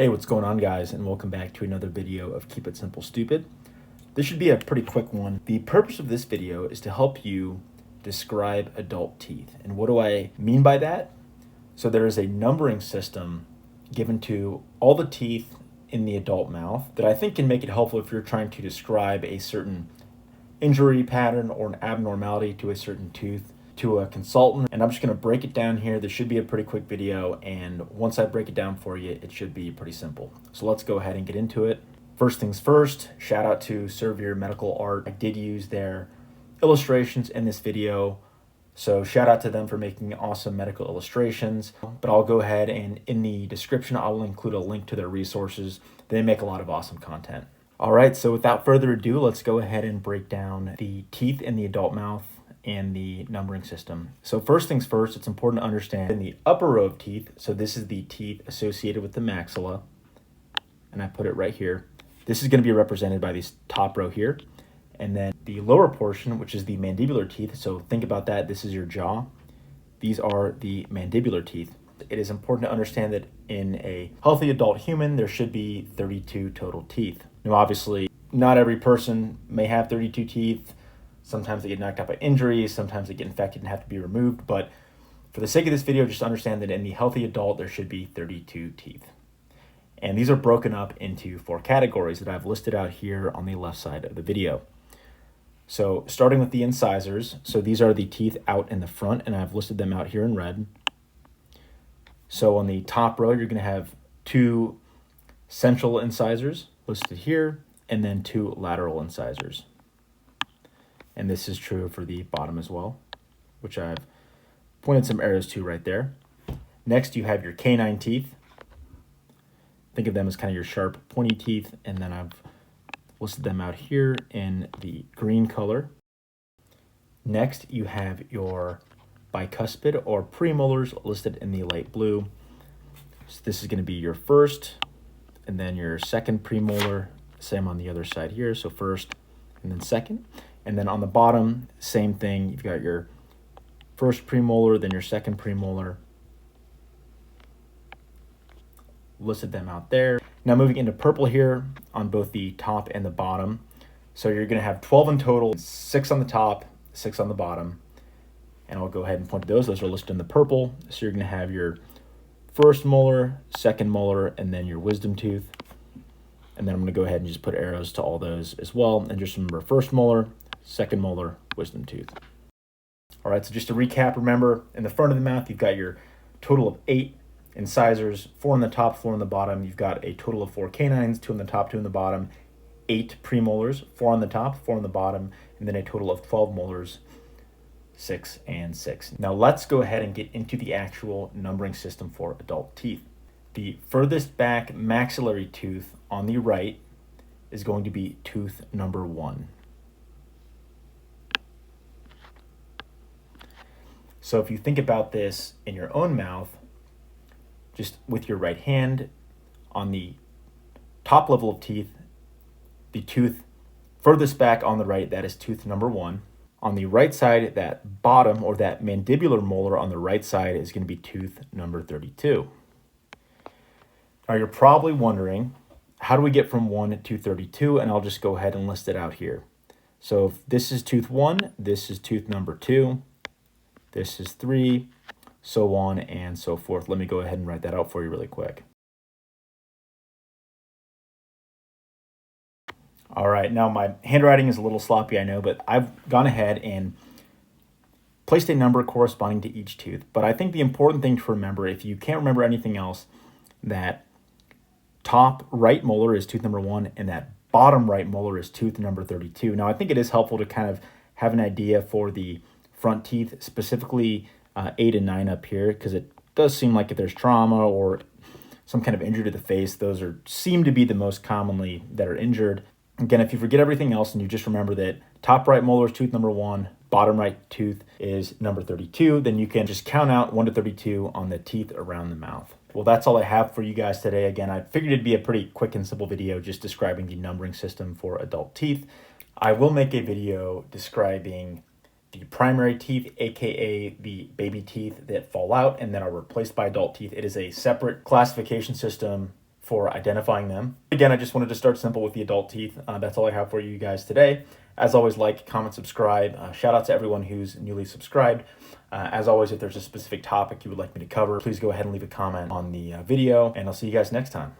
Hey, what's going on, guys, and welcome back to another video of Keep It Simple Stupid. This should be a pretty quick one. The purpose of this video is to help you describe adult teeth. And what do I mean by that? So there is a numbering system given to all the teeth in the adult mouth that I think can make it helpful if you're trying to describe a certain injury pattern or an abnormality to a certain tooth to a consultant. And I'm just going to break it down here. This should be a pretty quick video, and once I break it down for you, it should be pretty simple. So let's go ahead and get into it. First things first, shout out to Servier Medical Art. I did use their illustrations in this video, so shout out to them for making awesome medical illustrations. But I'll go ahead and in the description I will include a link to their resources. They make a lot of awesome content. All right, so without further ado, let's go ahead and break down the teeth in the adult mouth and the numbering system. So first things first, it's important to understand in the upper row of teeth, so this is the teeth associated with the maxilla, and I put it right here. This is going to be represented by this top row here. And then the lower portion, which is the mandibular teeth, so think about that, this is your jaw. These are the mandibular teeth. It is important to understand that in a healthy adult human, there should be 32 total teeth. Now, obviously, not every person may have 32 teeth. Sometimes they get knocked out by injuries, sometimes they get infected and have to be removed. But for the sake of this video, just understand that in the healthy adult, there should be 32 teeth. And these are broken up into 4 categories that I've listed out here on the left side of the video. So starting with the incisors, so these are the teeth out in the front, and I've listed them out here in red. So on the top row, you're going to have 2 central incisors listed here, and then 2 lateral incisors. And this is true for the bottom as well, which I've pointed some arrows to right there. Next, you have your canine teeth. Think of them as kind of your sharp, pointy teeth, and then I've listed them out here in the green color. Next, you have your bicuspid or premolars listed in the light blue. So this is going to be your first, and then your second premolar, same on the other side here. So first and then second. And then on the bottom, same thing. You've got your first premolar, then your second premolar. Listed them out there. Now moving into purple here on both the top and the bottom. So you're going to have 12 in total, 6 on the top, 6 on the bottom. And I'll go ahead and point to those. Those are listed in the purple. So you're going to have your first molar, second molar, and then your wisdom tooth. And then I'm going to go ahead and just put arrows to all those as well. And just remember, first molar, second molar, wisdom tooth. All right, so just to recap, remember, in the front of the mouth, you've got your total of 8 incisors, 4 on the top, 4 on the bottom. You've got a total of 4 canines, 2 on the top, 2 on the bottom, 8 premolars, 4 on the top, 4 on the bottom, and then a total of 12 molars, 6 and 6. Now let's go ahead and get into the actual numbering system for adult teeth. The furthest back maxillary tooth on the right is going to be tooth number 1. So if you think about this in your own mouth, just with your right hand on the top level of teeth, the tooth furthest back on the right, that is tooth number 1. On the right side, that bottom or that mandibular molar on the right side is going to be tooth number 32. Now you're probably wondering, how do we get from 1 to 32? And I'll just go ahead and list it out here. So if this is tooth 1, this is tooth number 2, this is 3, so on and so forth. Let me go ahead and write that out for you really quick. All right, now my handwriting is a little sloppy, I know, but I've gone ahead and placed a number corresponding to each tooth. But I think the important thing to remember, if you can't remember anything else, that top right molar is tooth number 1, and that bottom right molar is tooth number 32. Now, I think it is helpful to kind of have an idea for the front teeth, specifically 8 and 9 up here, because it does seem like if there's trauma or some kind of injury to the face, those seem to be the most commonly that are injured. Again, if you forget everything else and you just remember that top right molar is tooth number 1, bottom right tooth is number 32, then you can just count out 1 to 32 on the teeth around the mouth. Well, that's all I have for you guys today. Again, I figured it'd be a pretty quick and simple video just describing the numbering system for adult teeth. I will make a video describing the primary teeth, aka the baby teeth that fall out and then are replaced by adult teeth. It is a separate classification system for identifying them. Again, I just wanted to start simple with the adult teeth. That's all I have for you guys today. As always, like, comment, subscribe. Shout out to everyone who's newly subscribed. As always, if there's a specific topic you would like me to cover, please go ahead and leave a comment on the video, and I'll see you guys next time.